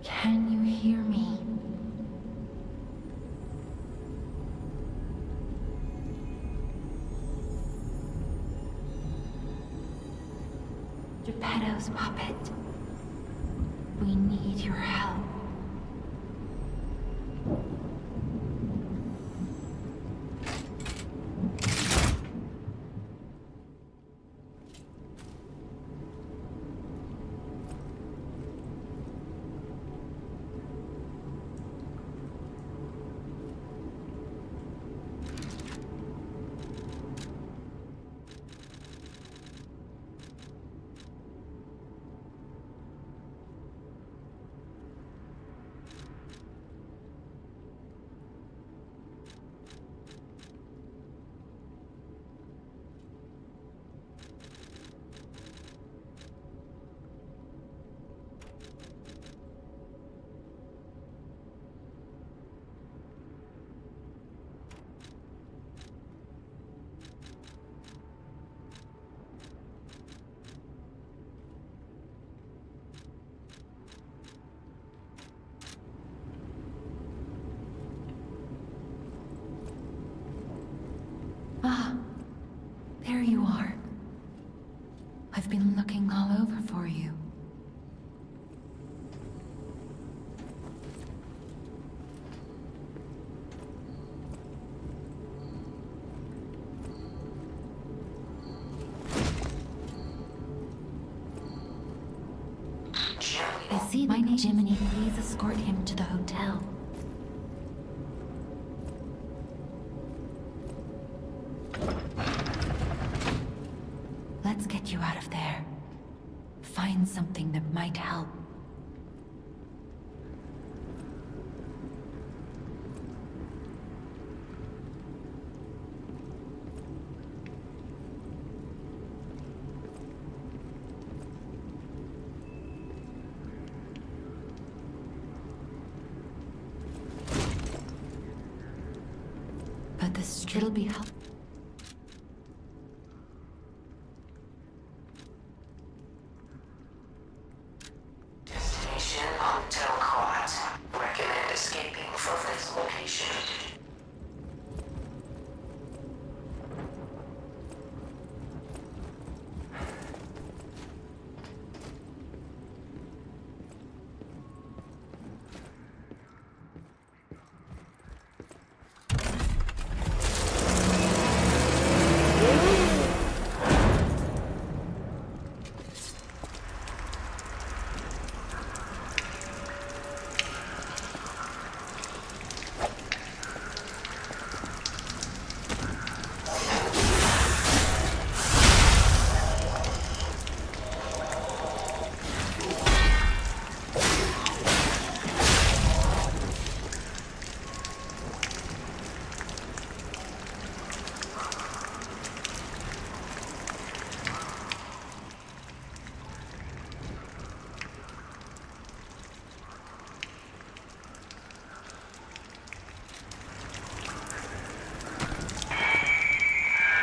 Can you hear me? Geppetto's puppet. We need your help. Ah, there you are. I've been looking all over for you. I see my name. Jiminy, please escort him to the hotel. Let's get you out of there. Find something that might help. But it'll be helpful. Destination on Telcott. Recommend escaping from this location.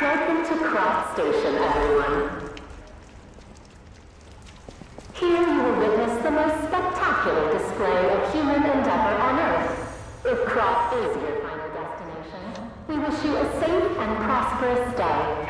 Welcome to Crop Station, everyone. Here you will witness the most spectacular display of human endeavor on Earth. If Crop is your final destination, we wish you a safe and prosperous day.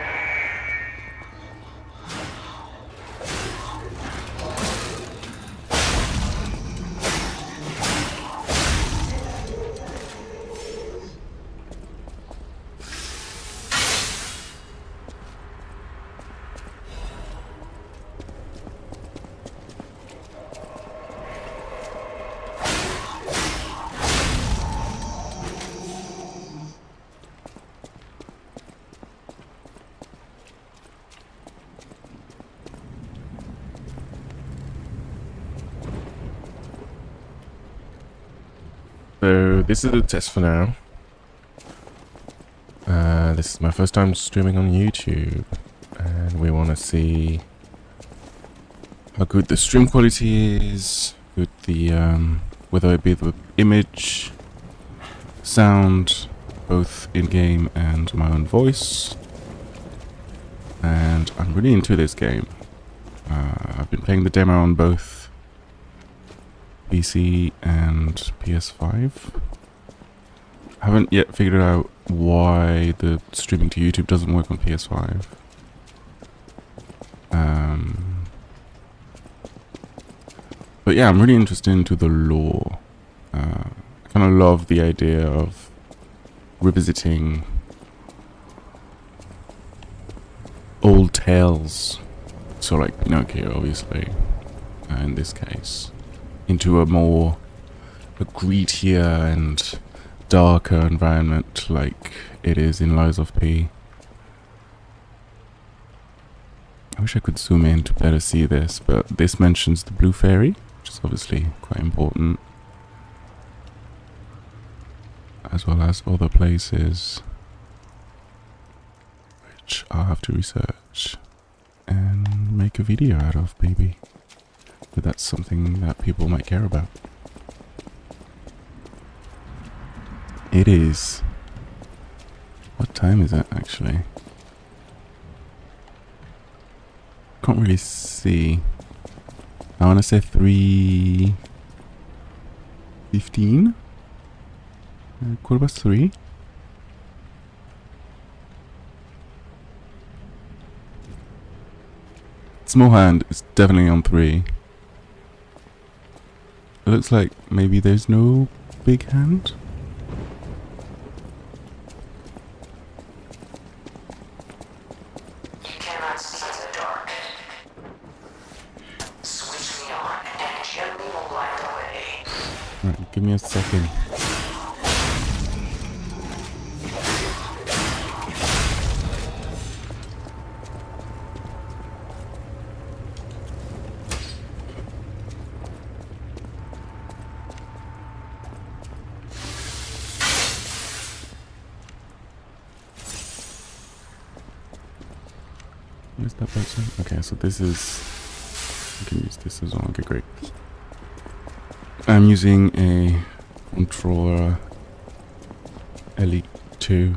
So this is a test for now. This is my first time streaming on YouTube, and we want to see how good the stream quality is, good the whether it be the image, sound, both in-game and my own voice. And I'm really into this game. I've been playing the demo on both PC and PS5. I haven't yet figured out why the streaming to YouTube doesn't work on PS5. But yeah, I'm really interested into the lore. I kind of love the idea of revisiting old tales. So like Pinocchio, obviously, in this case, into a more grittier and darker environment like it is in Lies of P. I wish I could zoom in to better see this, but this mentions the Blue Fairy, which is obviously quite important, as well as other places which I'll have to research and make a video out of, maybe. But that's something that people might care about. It is. What time is it, actually? Can't really see. I want to say 3:15? 3:15? Small hand is definitely on 3. It looks like maybe there's no big hand. You cannot see in the dark. Switch me on and gently light away. Right, give me a second. Where's that person? Okay, so this is... I can use this as well. Okay, great. I'm using a controller Elite 2.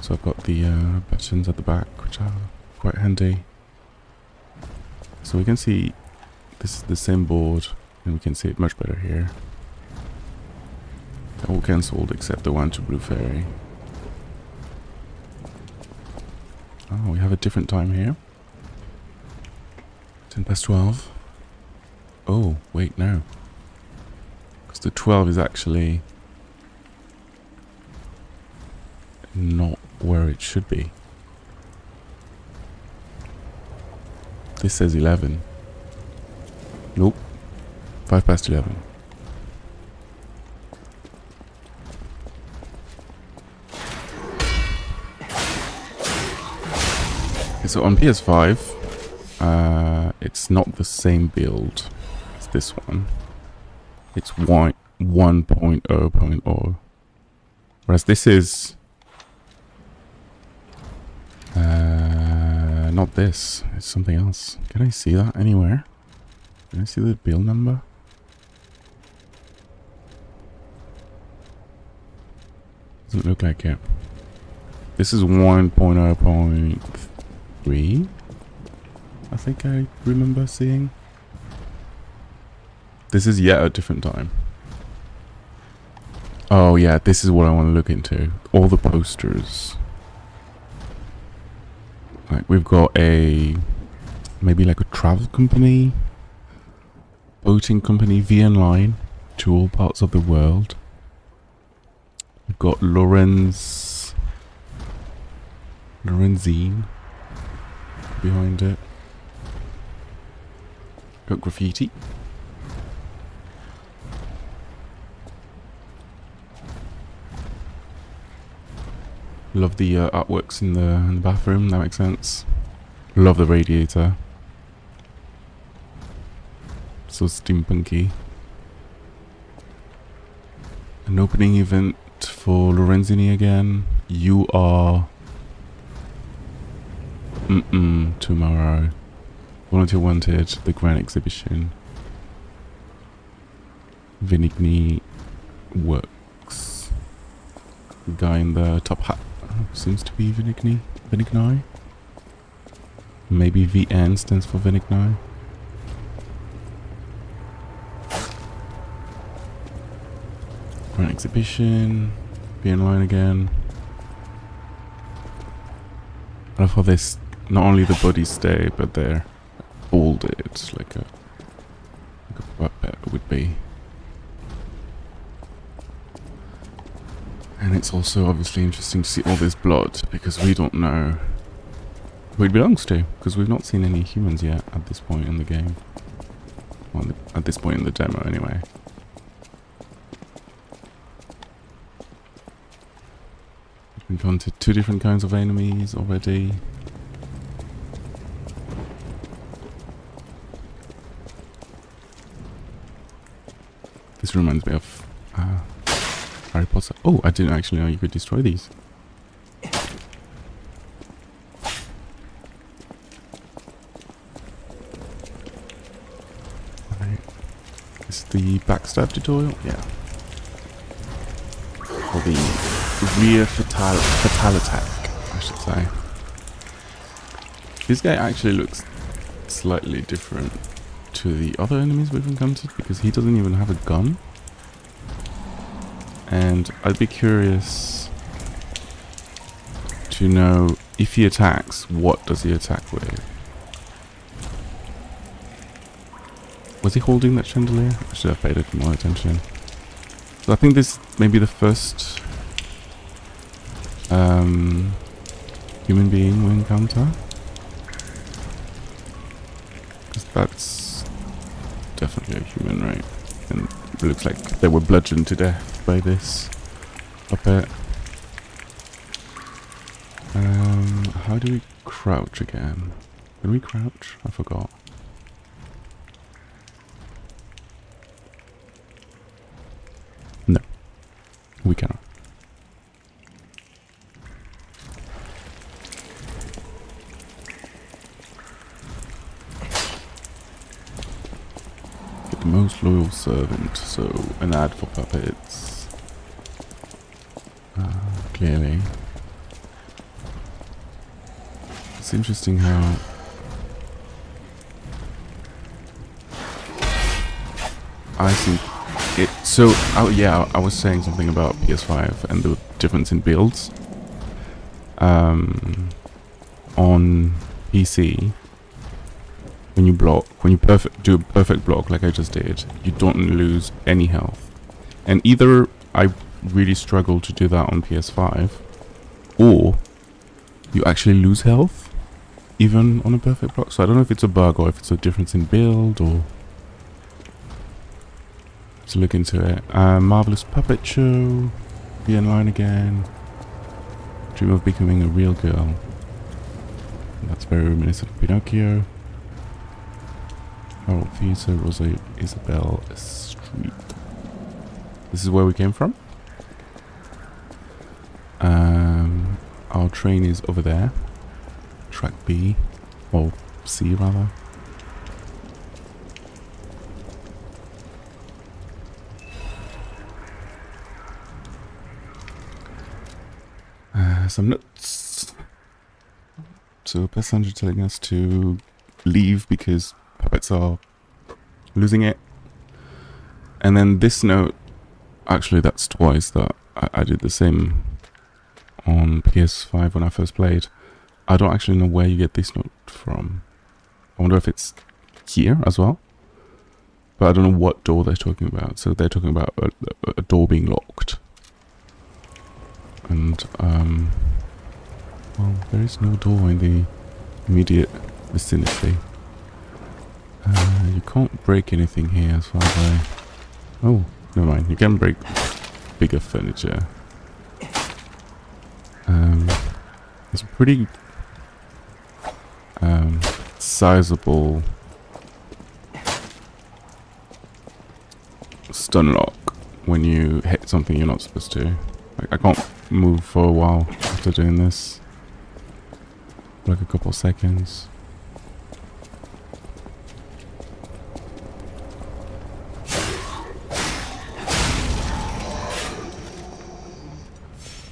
So I've got the buttons at the back, which are quite handy. So we can see this is the same board, and we can see it much better here. They're all cancelled except the one to Blue Fairy. Oh, we have a different time here. 12:10. Oh, wait, no. Because the 12 is actually not where it should be. This says 11. Nope. 11:05. So on PS5, it's not the same build as this one. It's 1.0.0. Whereas this is... not this. It's something else. Can I see that anywhere? Can I see the build number? Doesn't look like it. This is 1.0.3, I think I remember seeing. This is yet a different time. Oh yeah, this is what I want to look into. All the posters. Like we've got maybe like a travel company, boating company, VN Line, to all parts of the world. We've got Lorenzine behind it. Got graffiti. Love the artworks in the bathroom, that makes sense. Love the radiator. So steampunky. An opening event for Lorenzini again. You are... tomorrow. Volunteer wanted, the Grand Exhibition. Vinigny works. The guy in the top hat seems to be Vinigny. Vinigny? Maybe VN stands for Vinigny. Grand Exhibition. Be in line again. I love how this, not only the bodies stay, but they're folded like a puppet would be. And it's also obviously interesting to see all this blood, because we don't know who it belongs to, because we've not seen any humans yet at this point in the game. Well, at this point in the demo anyway. We've encountered 2 different kinds of enemies already. This reminds me of Harry Potter. Oh, I didn't actually know you could destroy these. Right. Is the backstab tutorial? Yeah. Or the rear fatal attack, I should say. This guy actually looks slightly different to the other enemies we've encountered, because he doesn't even have a gun. And I'd be curious to know, if he attacks, what does he attack with? Was he holding that chandelier? I should have paid it more attention. So I think this may be the first human being we encounter. Because that's definitely a human, right? And it looks like they were bludgeoned to death by this puppet. How do we crouch again? Can we crouch? I forgot. No, we cannot. Get the most loyal servant, so an ad for puppets. Clearly. It's interesting how I think it, so yeah, I was saying something about PS5 and the difference in builds. On PC, when you block, when you do a perfect block like I just did, you don't lose any health. And either I really struggle to do that on PS5, or you actually lose health even on a perfect block. So I don't know if it's a bug or if it's a difference in build, or to look into it. Marvelous Puppet Show, be in line again. Dream of becoming a real girl. That's very reminiscent of Pinocchio. Harold Theatre, Rosa Isabel Street. This is where we came from. Our train is over there. Track B, or C rather. Some notes. So passenger telling us to leave because puppets are losing it. And then this note, actually that's twice that I did the same on PS5 when I first played. I don't actually know where you get this note from. I wonder if it's here as well. But I don't know what door they're talking about. So they're talking about a door being locked. And, well, there is no door in the immediate vicinity. You can't break anything here as far as I... Oh, never mind. You can break bigger furniture. It's a pretty sizable stun lock when you hit something you're not supposed to. Like, I can't move for a while after doing this. Like a couple seconds.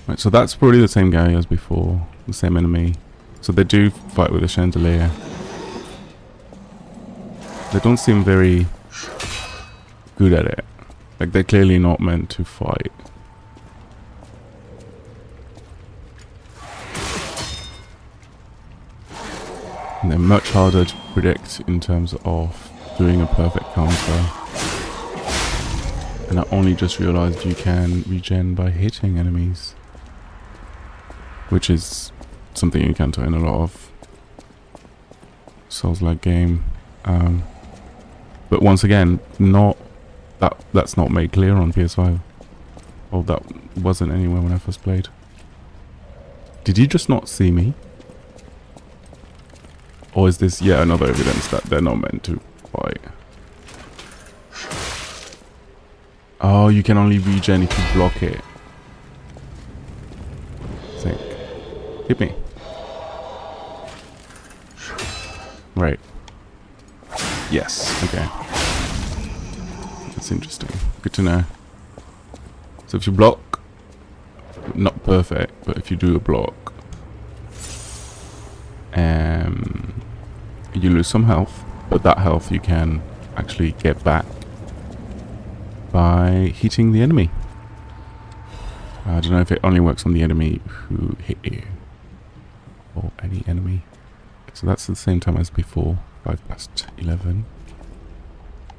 Right, so that's probably the same guy as before, the same enemy. So they do fight with a chandelier. They don't seem very good at it. Like, they're clearly not meant to fight. And they're much harder to predict in terms of doing a perfect counter. And I only just realized you can regen by hitting enemies. Which is something you encounter in a lot of Souls-like game. But once again, that's not made clear on PS5. Well, that wasn't anywhere when I first played. Did you just not see me? Or is this yet another evidence that they're not meant to fight? Oh, you can only regen if you block it. I think. Hit me. Right. Yes, okay. That's interesting. Good to know. So if you block, not perfect, but if you do a block, you lose some health, but that health you can actually get back by hitting the enemy. I don't know if it only works on the enemy who hit you, or any enemy. So that's the same time as before, 11:05.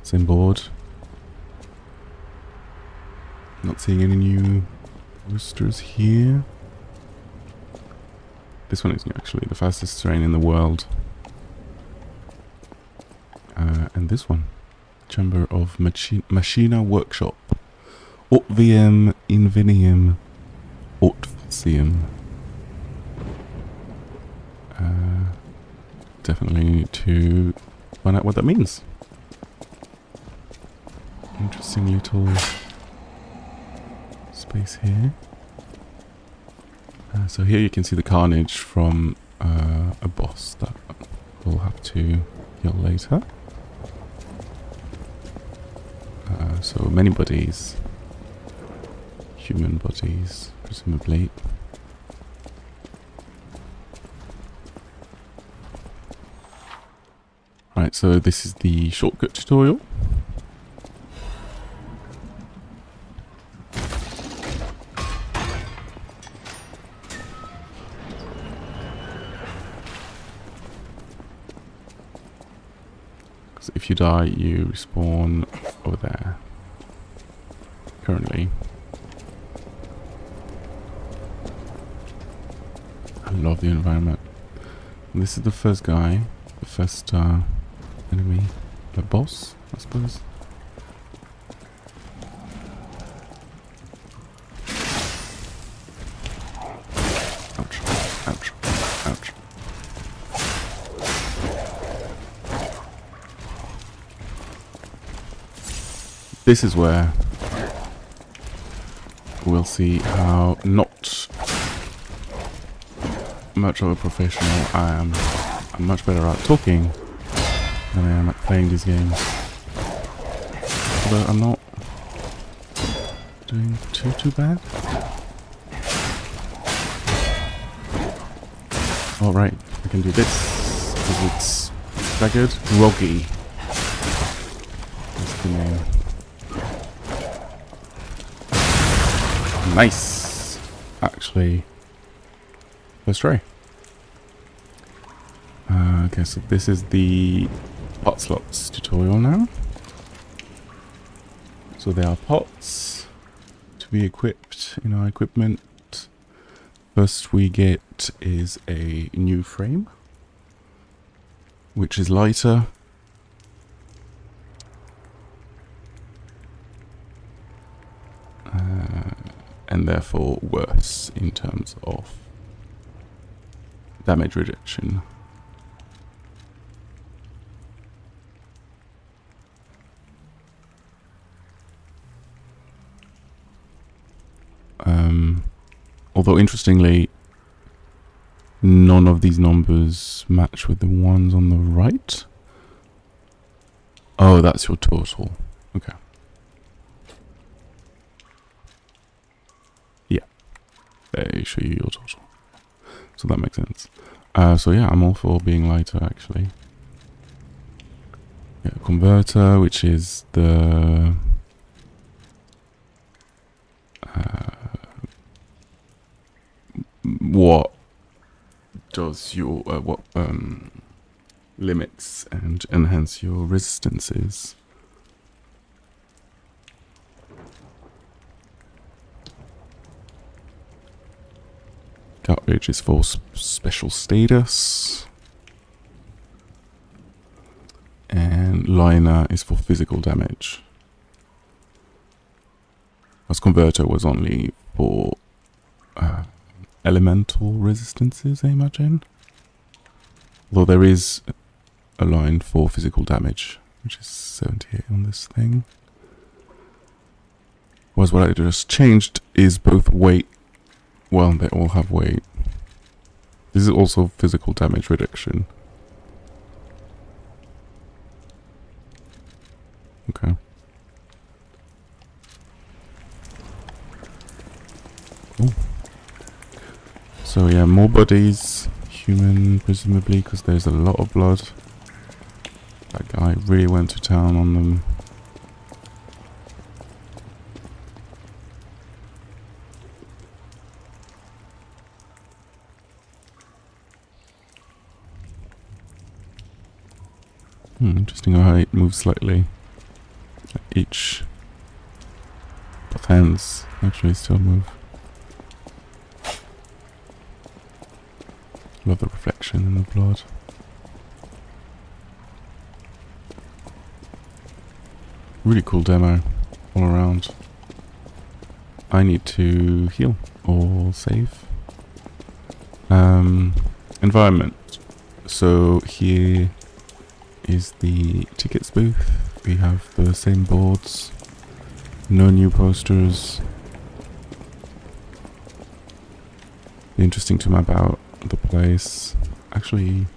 Same board. Not seeing any new boosters here. This one is new, actually, the fastest train in the world. And this one, Chamber of Machina Workshop. Aut Viam Invenium Aut Facium. Definitely need to find out what that means. Interesting little space here. So here you can see the carnage from a boss that we'll have to kill later. So many bodies, human bodies, presumably. Right, so this is the shortcut tutorial. So if you die, you respawn over there. Currently. I love the environment. And this is the first guy, the first enemy, the boss, I suppose. Ouch, ouch, ouch. This is where we'll see how not much of a professional I am. I'm much better at talking than I am at playing these games. Although I'm not doing too bad. Alright, I can do this because it's staggered. Groggy. That's the name. Nice! Actually, first try. Okay, so this is the pot slots tutorial now. So there are pots to be equipped in our equipment. First we get is a new frame, which is lighter. And therefore worse in terms of damage reduction. Although interestingly, none of these numbers match with the ones on the right. Oh, that's your total. Okay. Yeah. They show you your total. So that makes sense. So yeah, I'm all for being lighter actually. Yeah, converter, which is the what does your limits and enhance your resistances. Outrage is for special status. And liner is for physical damage. As converter was only for elemental resistances, I imagine. Though there is a line for physical damage, which is 78 on this thing. Whereas what I just changed is both weight. Well, they all have weight. This is also physical damage reduction. Okay. Cool. So yeah, more bodies. Human, presumably, because there's a lot of blood. That guy really went to town on them. Interesting how it moves slightly. Each both hands actually still move. Love the reflection in the blood. Really cool demo all around. I need to heal or save. Environment. So here is the tickets booth. We have the same boards. No new posters. Interesting to map out the place. Actually,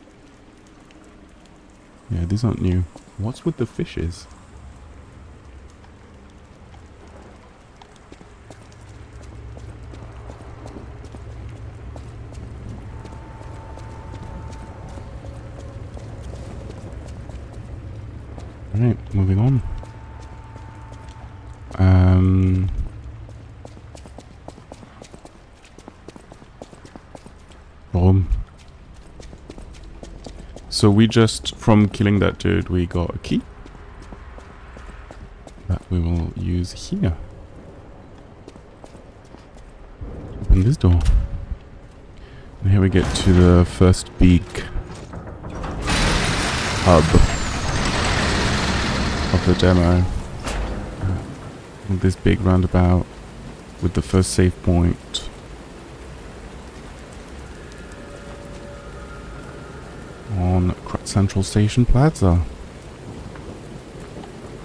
yeah, these aren't new. What's with the fishes? Alright, moving on. So we just, from killing that dude, we got a key that we will use here. Open this door. And here we get to the first big hub of the demo. This big roundabout with the first save point. On Central Station Plaza.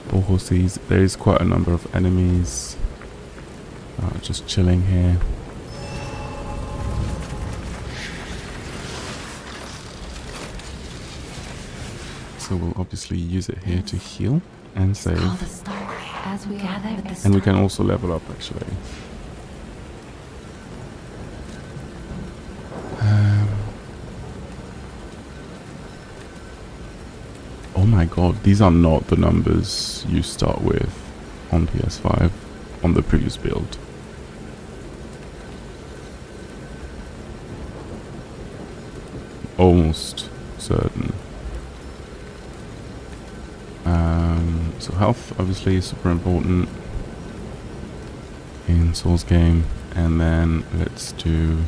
Four horses. There is quite a number of enemies just chilling here. So we'll obviously use it here to heal and save. Call the start as we gather with the And we can also level up actually. Oh my god, these are not the numbers you start with on PS5 on the previous build. Almost certain. So health obviously is super important in Souls game, and then let's do,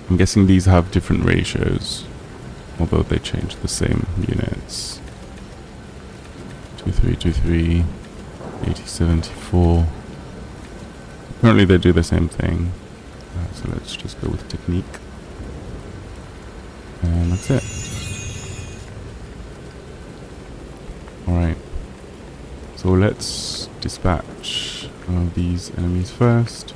I'm guessing these have different ratios, although they change the same units. 2323, 8074. Apparently they do the same thing. So let's just go with technique. And that's it. Alright. So let's dispatch these enemies first.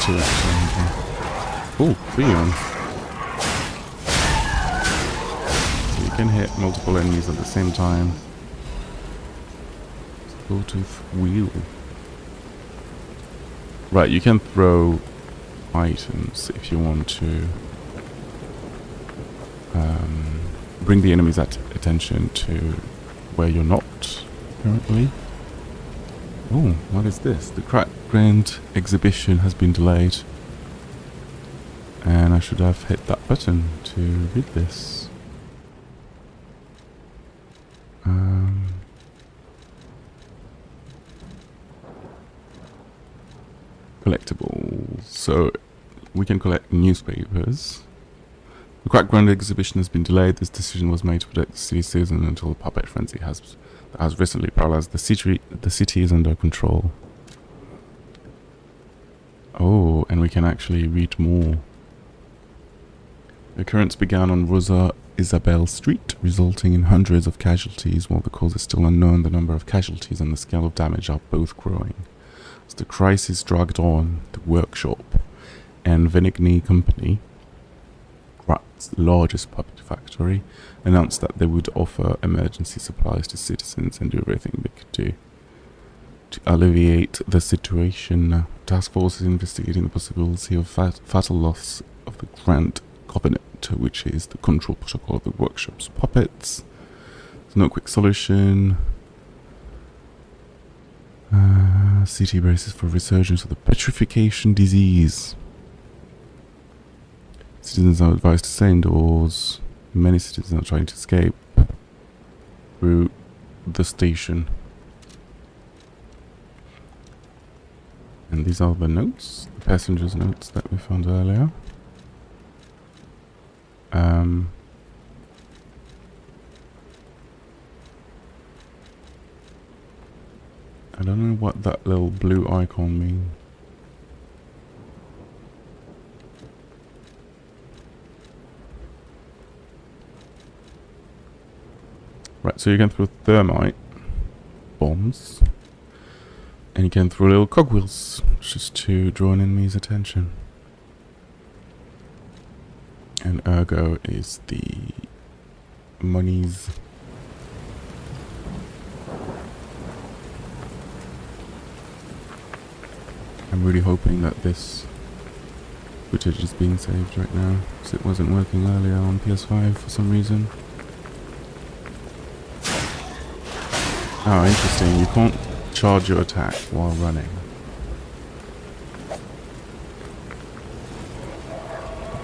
two actually in here. Oh, 3 on. So you can hit multiple enemies at the same time. Bluetooth wheel. Right, you can throw items if you want to bring the enemy's attention to where you're not currently. Oh, what is this? The Crack Grand exhibition has been delayed. And I should have hit that button to read this. Collectibles. So we can collect newspapers. The Crack Grand exhibition has been delayed. This decision was made to protect the city's citizens until the puppet frenzy has recently paralyzed the city. The city is under control. Oh, and we can actually read more. The occurrence began on Rosa Isabel Street, resulting in hundreds of casualties. While the cause is still unknown, the number of casualties and the scale of damage are both growing. As the crisis dragged on, the workshop and Venigny Company, Krat's largest puppet factory, announced that they would offer emergency supplies to citizens and do everything they could do to alleviate the situation. Task Force is investigating the possibility of fatal loss of the Grand Covenant, which is the control protocol of the workshop's puppets. There's no quick solution. City braces for resurgence of the petrification disease. Citizens are advised to stay indoors. Many citizens are trying to escape through the station. And these are the notes, the passengers' notes that we found earlier. I don't know what that little blue icon means. Right, so you can throw thermite bombs, and you can throw little cogwheels just to draw an enemy's attention. And Ergo is the monies. I'm really hoping that this footage is being saved right now, because it wasn't working earlier on PS5 for some reason. Oh, interesting. You can't charge your attack while running.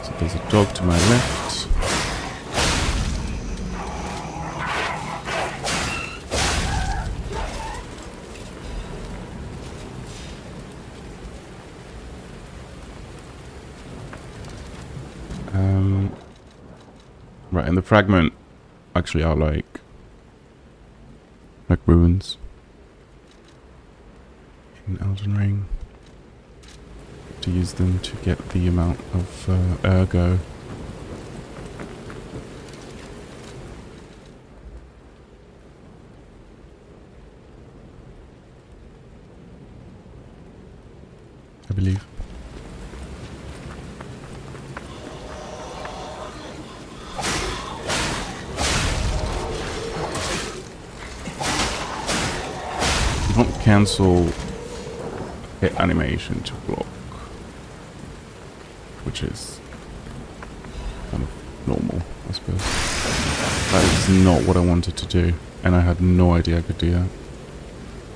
So there's a dog to my left. Right, and the fragment actually are like ruins in Elden Ring. To use them to get the amount of Ergo. I believe. Cancel hit animation to block, which is kind of normal, I suppose. That is not what I wanted to do, and I had no idea I could do that.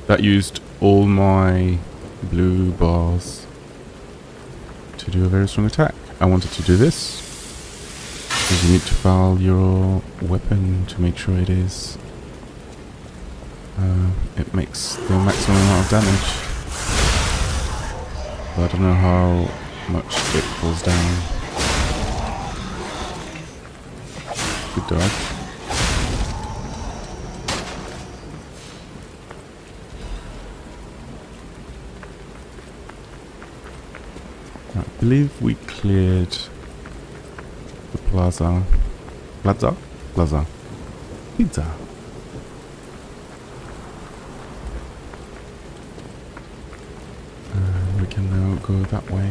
That used all my blue bars to do a very strong attack. I wanted to do this, because you need to file your weapon to make sure it is it makes the maximum amount of damage. But I don't know how much it falls down. Good dodge. I believe we cleared the plaza. Plaza? Plaza. Pizza. We can now go that way.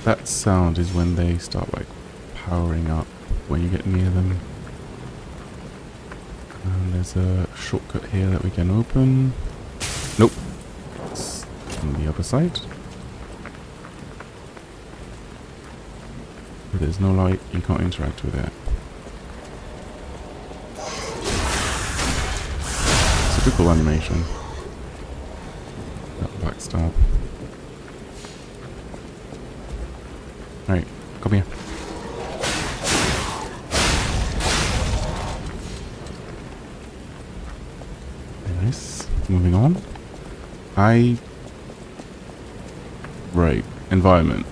That sound is when they start like powering up when you get near them. And there's a shortcut here that we can open. Nope. It's on the other side. There's no light, you can't interact with it. Typical animation. That backstab. Alright, come here. Nice. Moving on. Right. Environment.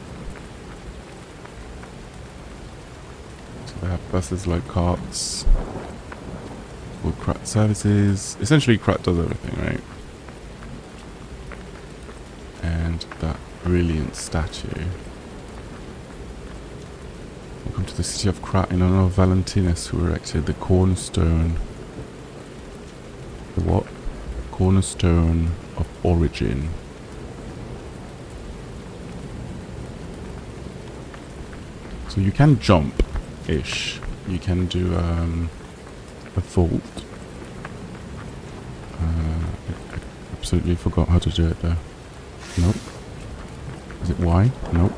So they have buses like carts. Or Krat services. Essentially Krat does everything, right? And that brilliant statue. Welcome to the city of Krat in honor of Valentinus, who erected the cornerstone. The what? Cornerstone of origin. So you can jump-ish. You can do a vault. I absolutely forgot how to do it there. Nope. Is it Y? Nope.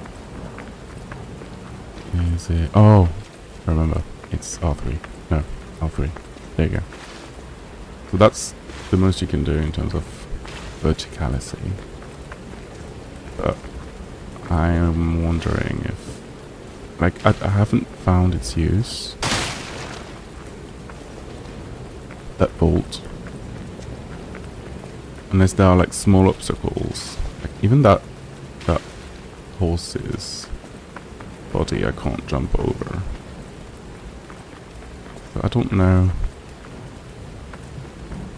Is it... Oh! I remember. It's R3. No, R3. There you go. So that's the most you can do in terms of verticality. But I am wondering if... Like, I haven't found its use. That vault. Unless there are like small obstacles. Like even that horse's body I can't jump over. So I don't know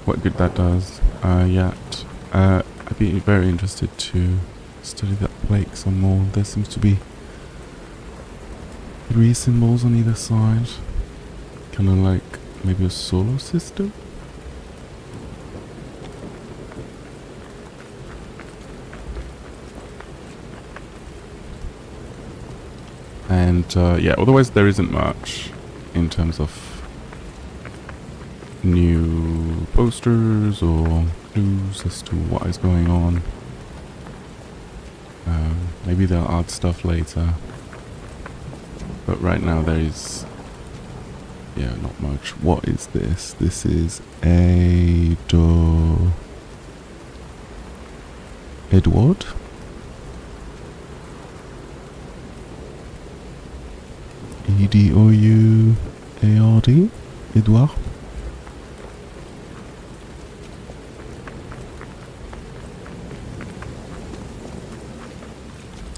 what good that does yet. I'd be very interested to study that plaque some more. There seems to be 3 symbols on either side. Kind of like maybe a solar system? And yeah, otherwise there isn't much in terms of new posters or clues as to what is going on. Maybe they'll add stuff later. But right now there is... yeah, not much. What is this? This is Edward? E-D-O-U-A-R-D? Edouard?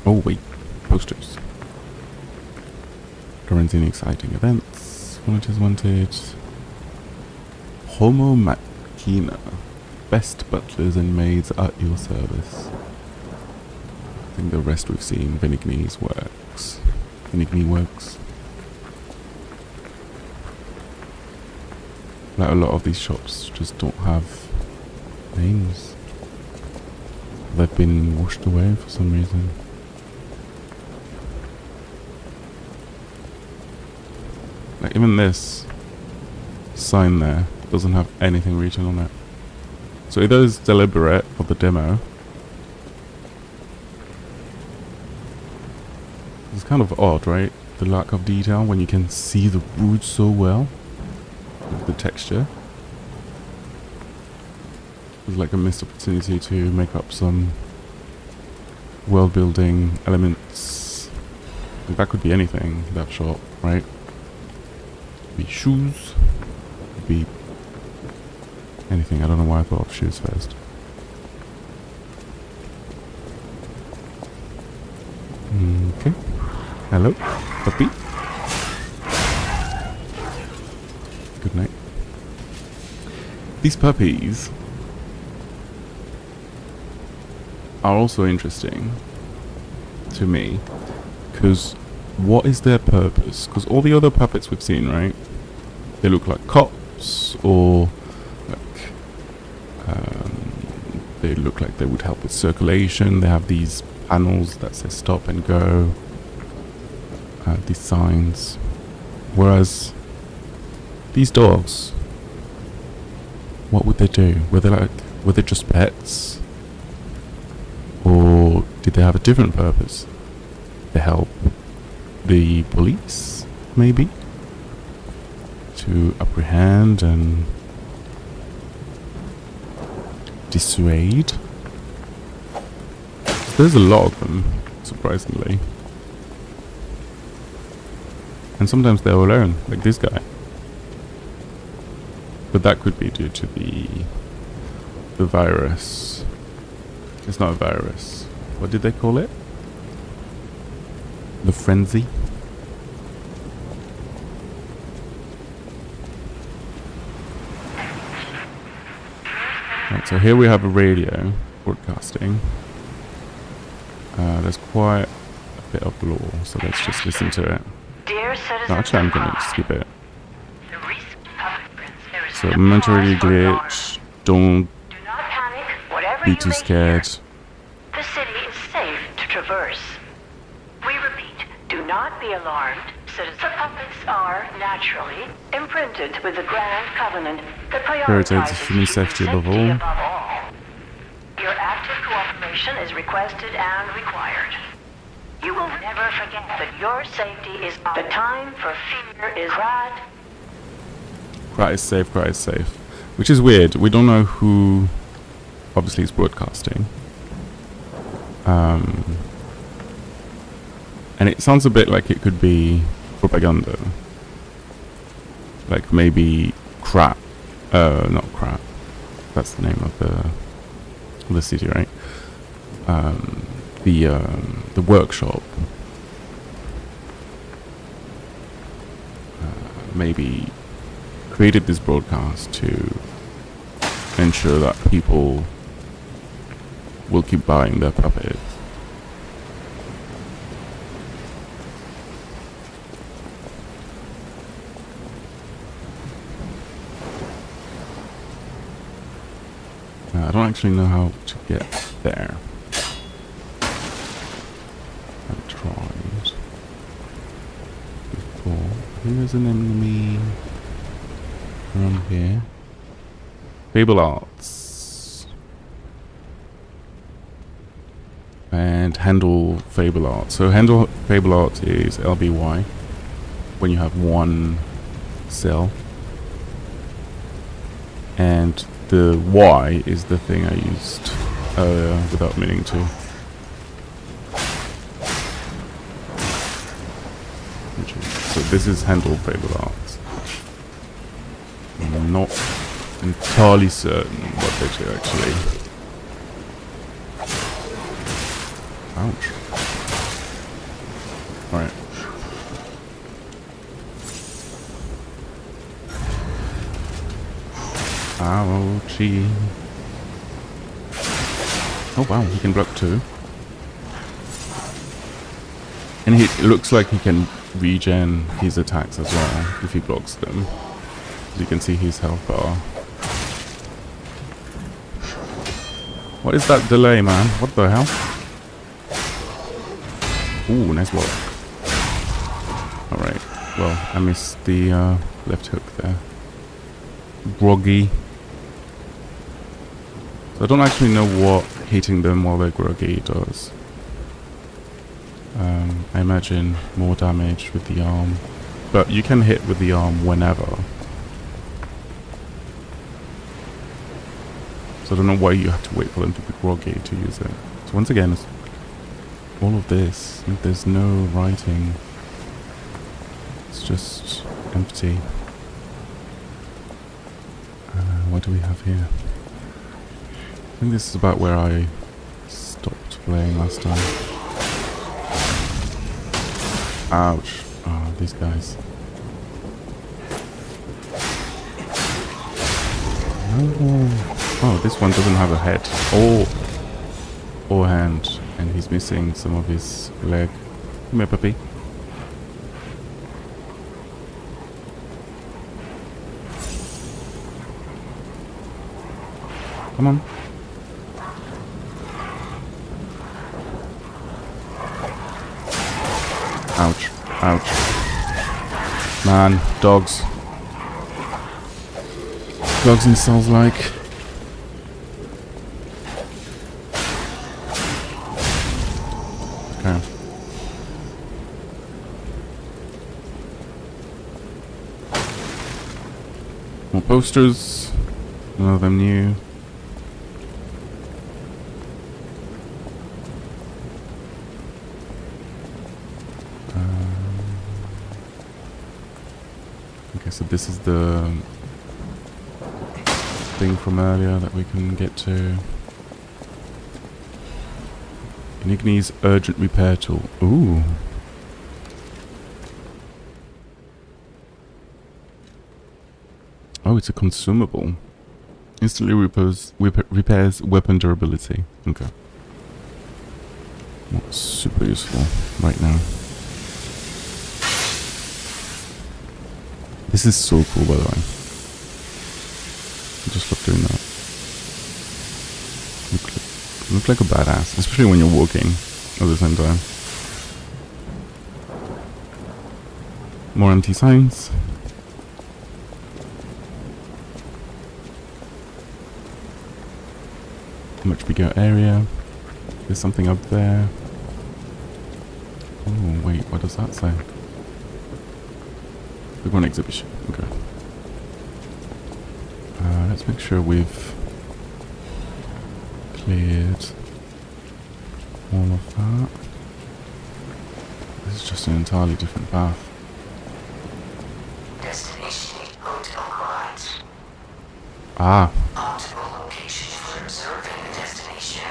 Oh wait, posters. Currently exciting events. Volunteers wanted. Homo Machina. Best butlers and maids at your service. I think the rest we've seen. Venigni's works. Venigni works. Like a lot of these shops just don't have names. They've been washed away for some reason. Like even this sign there doesn't have anything written on it. So either it's deliberate for the demo. It's kind of odd, right? The lack of detail when you can see the wood so well. With the texture. It's like a missed opportunity to make up some world building elements. Like that could be anything, that shop, right? Be shoes, be anything. I don't know why I thought of shoes first. Okay. Hello, puppy. Good night. These puppies are also interesting to me because what is their purpose? Because all the other puppets we've seen, right? They look like cops, or like they look like they would help with circulation. They have these panels that say stop and go. these signs. Whereas these dogs, what would they do? Were they just pets? Or did they have a different purpose? To help the police, maybe? To apprehend and dissuade? There's a lot of them, surprisingly. And sometimes they're alone, like this guy. But that could be due to the virus. It's not a virus. What did they call it? The frenzy? Right, so here we have a radio broadcasting. There's quite a bit of law, so let's just listen to it. Dear citizens, No, actually, I'm of gonna Prague, skip it. the recent public there is So no momentarily cause for alarm. glitch. Don't Do not panic, whatever be you too may scared. hear. The city is safe to traverse. We repeat, do not be alarmed. Citizens, the puppets are naturally imprinted with the grand covenant that Prioritizes prioritizes human safety above all. above all. Your active cooperation is requested and required. You will never forget that your safety is the time for fear is right. Cry is safe, cry is safe. Which is weird. We don't know who obviously is broadcasting. And it sounds a bit like it could be propaganda. Like maybe crap. Not crap. That's the name of the city, right? The workshop. Maybe created this broadcast to ensure that people will keep buying their puppets. I don't actually know how to get there. I've tried before. Here's an enemy around here. Fable Arts. And handle Fable Art. So handle Fable Art is LBY when you have one cell. And the Y is the thing I used without meaning to. So this is handle Fable Arts. I'm not entirely certain what they do actually. Ouch. Alright. Ouchie. Oh wow, he can block too. And it looks like he can regen his attacks as well if he blocks them. As you can see his health bar. What is that delay, man? What the hell? Ooh, nice block. Alright, well, I missed the left hook there. Groggy. So I don't actually know what hitting them while they're groggy does. I imagine more damage with the arm. But you can hit with the arm whenever. So I don't know why you have to wait for them to be groggy to use it. So once again, it's all of this. There's no writing. It's just empty. What do we have here? I think this is about where I stopped playing last time. Ouch. Oh, these guys. Oh, this one doesn't have a head or hand, and he's missing some of his leg. Come here, puppy. Come on. Ouch. Ouch. Man, dogs. Dogs in Souls-like. Okay. More posters. None of them new. Okay, so this is the thing from earlier that we can get to. Igni's urgent repair tool. Ooh. Oh, it's a consumable. Instantly repairs weapon durability. Okay. Not super useful right now. This is so cool, by the way. Just love doing that. Look like a badass, especially when you're walking at the same time. More empty signs. Much bigger area. There's something up there. Oh, wait, what does that say? Big one exhibition. Okay. Let's make sure we've cleared all of that. This is just an entirely different path. Destination Hotel Quads. Ah. Optimal location for observing the destination.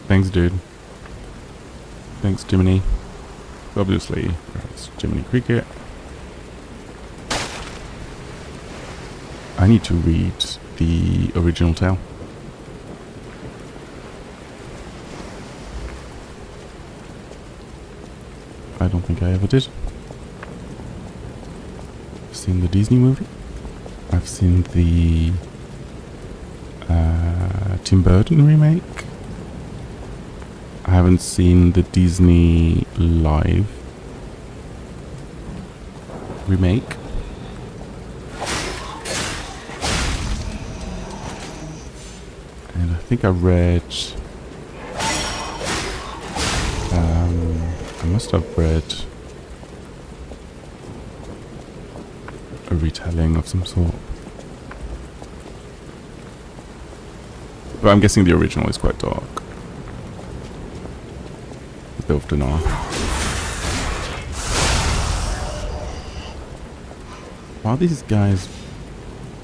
Thanks, dude. Thanks, Jiminy. Obviously, it's Jiminy Cricket. I need to read the original tale. I don't think I ever did. I've seen the Disney movie. I've seen the Tim Burton remake. I haven't seen the Disney live remake. And I think I read... I must have read a retelling of some sort. But I'm guessing the original is quite dark. They often are. Why are these guys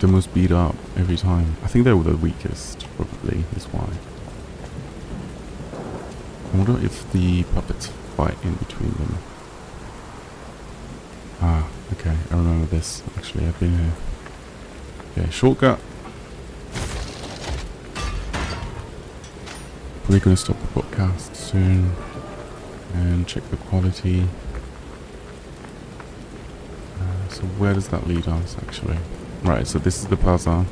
the most beat up every time? I think they were the weakest, probably, is why. I wonder if the puppets fight in between them. Ah, okay, I remember this. Actually, I've been here. Okay, shortcut. Probably gonna stop the podcast soon and check the quality. So where does that lead us, actually? Right, so this is the plaza.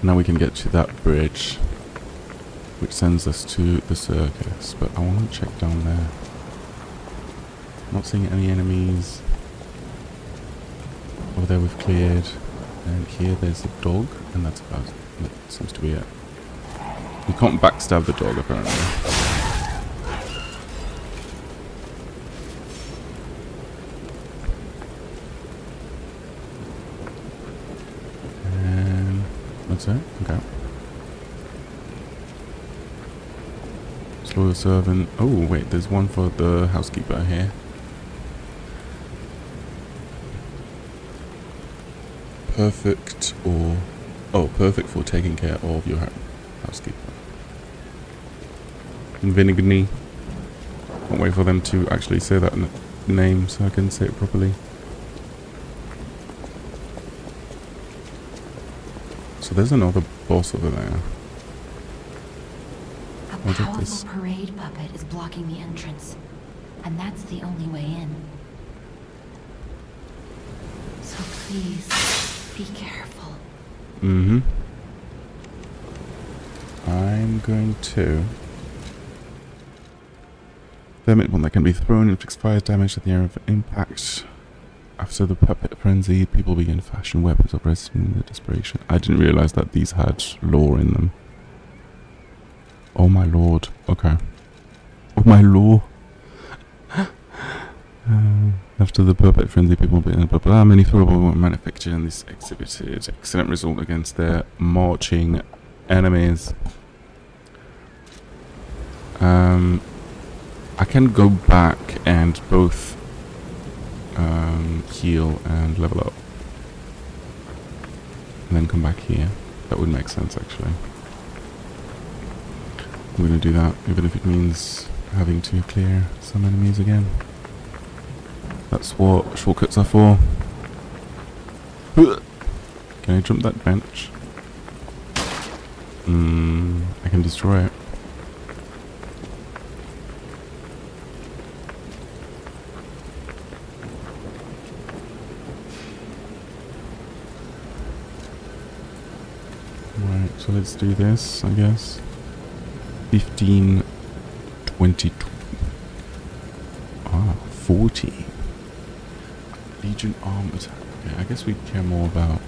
Now we can get to that bridge, which sends us to the circus. But I want to check down there. Not seeing any enemies. Over there we've cleared. And here there's a dog, and that's about it. That seems to be it. You can't backstab the dog, apparently. And that's it? Okay. Slow the servant. Oh, wait, there's one for the housekeeper here. Perfect or... Oh, perfect for taking care of your housekeeper. Vinigny. Can't wait for them to actually say that name so I can say it properly. So there's another boss over there. A What is powerful this? parade puppet is blocking the entrance, and that's the only way in. So please, be careful. Mm-hmm. I'm going to Thermite bomb that can be thrown inflicts fire damage at the area of impact. After the puppet frenzy, people begin to fashion weapons operating in the desperation. I didn't realize that these had lore in them. Oh my lord. Okay. Oh my lord. After the puppet frenzy, people begin blah blah. Many throwable were manufactured and this exhibited excellent result against their marching enemies. I can go back and both heal and level up. And then come back here. That would make sense actually. I'm gonna do that, even if it means having to clear some enemies again. That's what shortcuts are for. Can I jump that bench? I can destroy it. Right, so let's do this, I guess. 15, 22. 40. Legion arm attack. Okay, I guess we care more about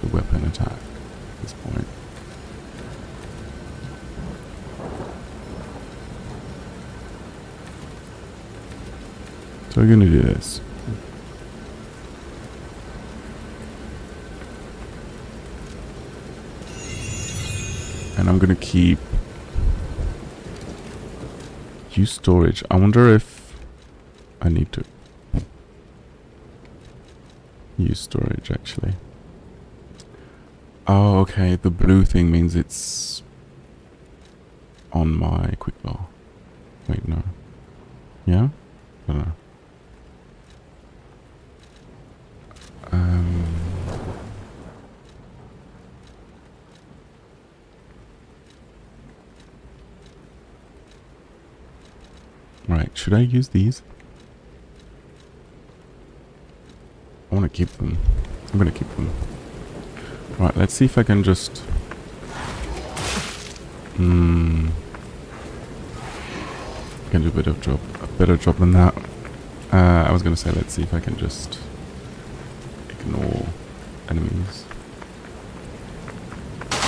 the weapon attack at this point. So we're gonna do this. And I'm gonna keep use storage. I wonder if I need to use storage actually. Oh, okay. The blue thing means it's on my quick bar. Wait, no. Yeah? I don't know. Right, should I use these? I want to keep them. I'm going to keep them. Right, let's see if I can just... can do a better job than that. I was going to say, let's see if I can just ignore enemies.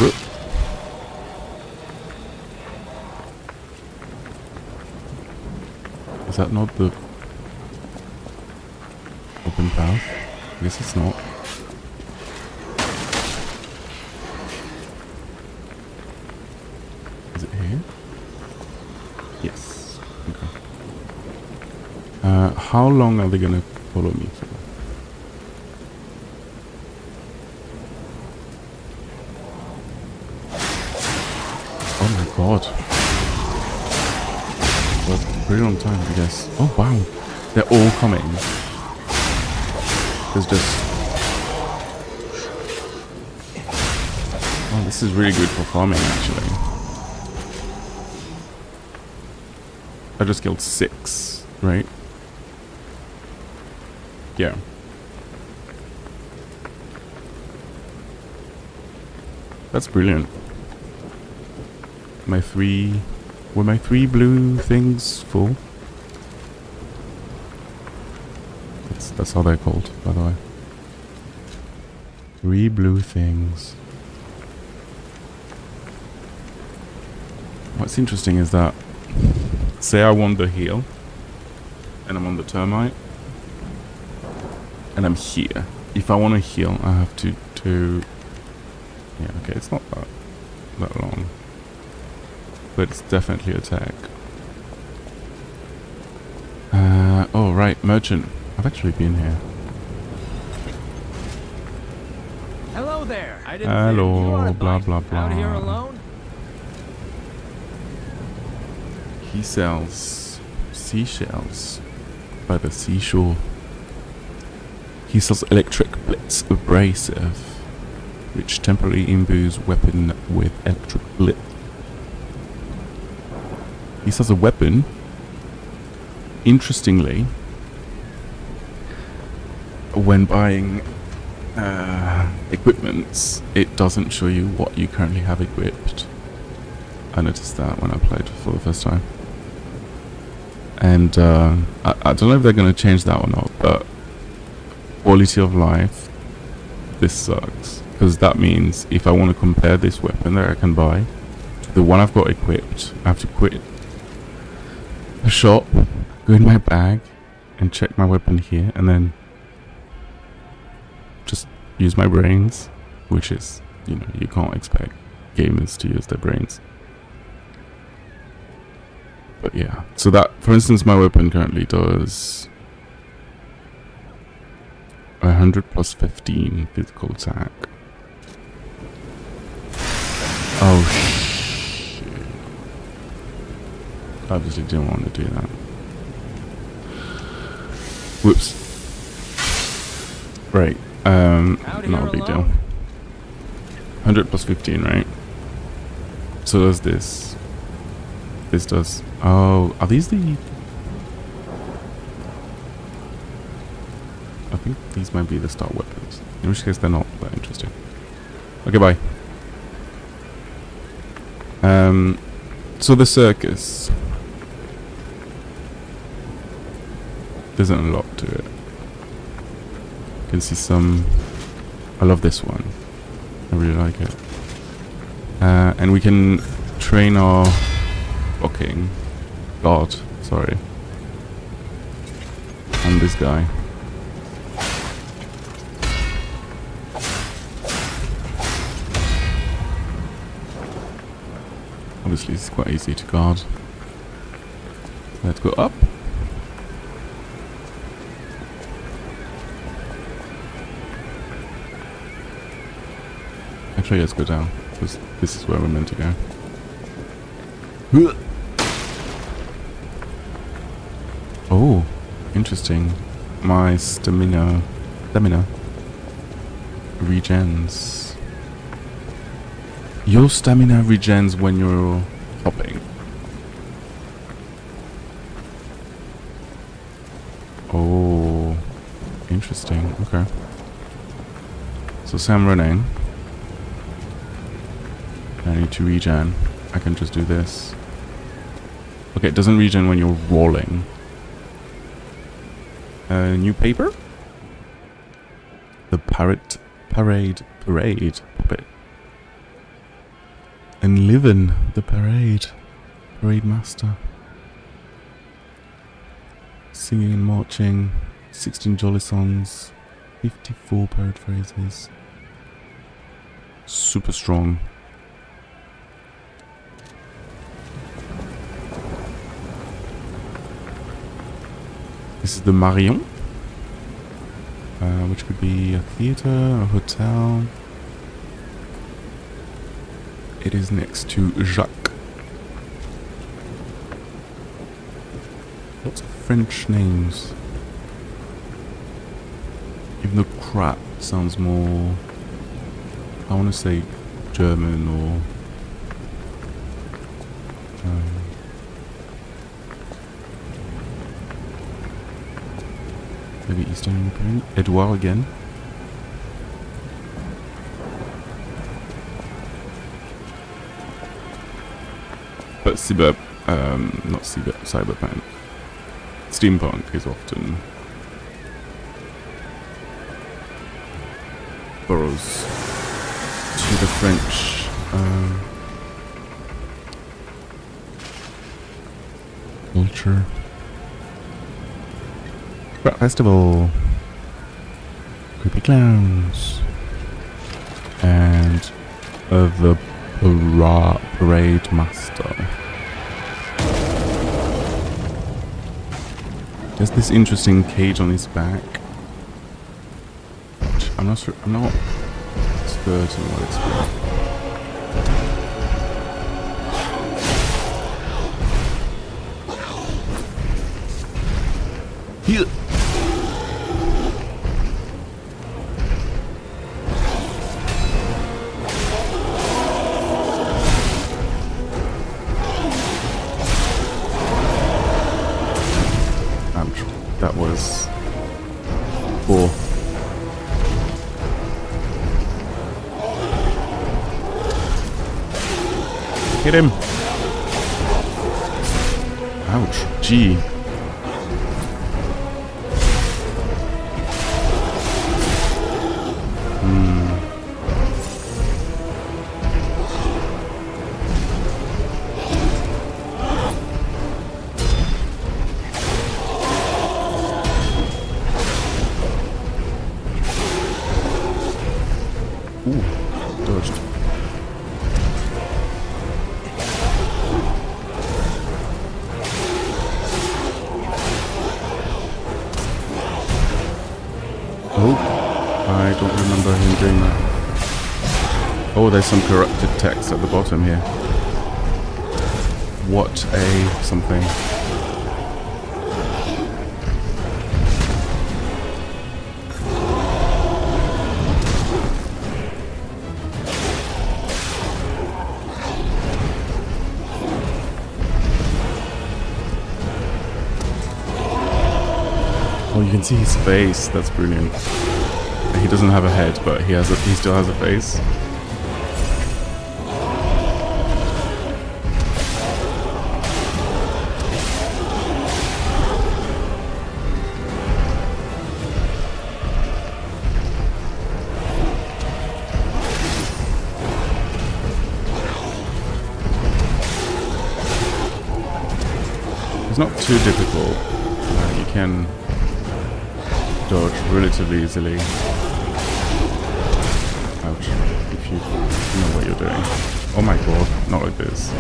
Whoop. Is that not the open path? I guess it's not. Is it here? Yes. Okay. How long are they gonna follow me for? Oh my god. Well, a pretty long time, I guess. Oh wow, they're all coming. There's just... Oh, this is really good for farming, actually. I just killed 6, right? Yeah. That's brilliant. My 3... Were my 3 blue things full? That's how they're called, by the way. 3 blue things. What's interesting is that, say I want the heal, and I'm on the termite, and I'm here. If I want to heal, I have to yeah, okay, it's not that long. But it's definitely attack. Oh, right, merchant. I've actually been here. Hello there. I didn't Hello, think you are blah, blah, blah. out here alone. He sells seashells by the seashore. He sells electric blitz abrasive, which temporarily imbues weapon with electric blitz. He sells a weapon. Interestingly, when buying equipments, it doesn't show you what you currently have equipped. I noticed that when I played for the first time. And I don't know if they're going to change that or not, but quality of life, this sucks. Because that means if I want to compare this weapon that I can buy to the one I've got equipped, I have to quit the shop, go in my bag, and check my weapon here, and then just use my brains, which is, you know, you can't expect gamers to use their brains. But yeah, so that, for instance, my weapon currently does 100 plus 15 physical attack. Oh shit. Obviously didn't want to do that. Whoops. Right, not a big deal. 100 plus 15, right? So does this. This does. Oh, are these the... I think these might be the start weapons. In which case they're not that interesting. Okay, bye. So the circus. There's an unlock to it. You can see some... I love this one. I really like it. And we can train our... fucking... God, sorry. On this guy. Obviously it's quite easy to guard. Let's go up. Actually, let's go down, because this is where we're meant to go. Oh, interesting. My stamina regens. Your stamina regens when you're hopping. Oh, interesting. Okay. So say I'm running. I need to regen. I can just do this. Okay, it doesn't regen when you're rolling. New paper? The parade puppet. And livin' the parade master. Singing and marching, 16 jolly songs, 54 parade phrases. Super strong. This is the Marion, which could be a theater, a hotel. It is next to Jacques. Lots of French names. Even though crap sounds more, I want to say German or maybe Eastern European. Edouard again. But cyberpunk. Steampunk is often borrows to the French culture. Rat Festival, creepy clowns, and the parade master. There's this interesting cage on his back. Which I'm not certain what it's for. Here. That was 4. Hit him. Ouch. Gee. remember him doing that. Oh, there's some corrupted text at the bottom here. What a something. Oh, you can see his face. That's brilliant. He doesn't have a head, but he still has a face. It's not too difficult. You can dodge relatively easily. Ouch. If you know what you're doing. Oh my god, not like this.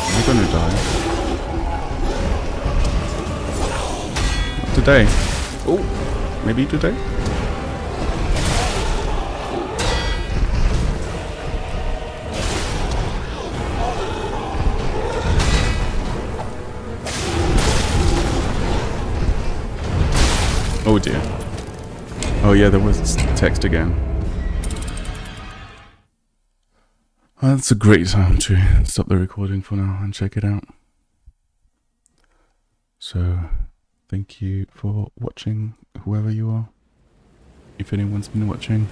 Am I gonna die? Not today. Oh, maybe today? Oh dear. Oh yeah, there was text again. Well, that's a great time to stop the recording for now and check it out. So, thank you for watching, whoever you are. If anyone's been watching.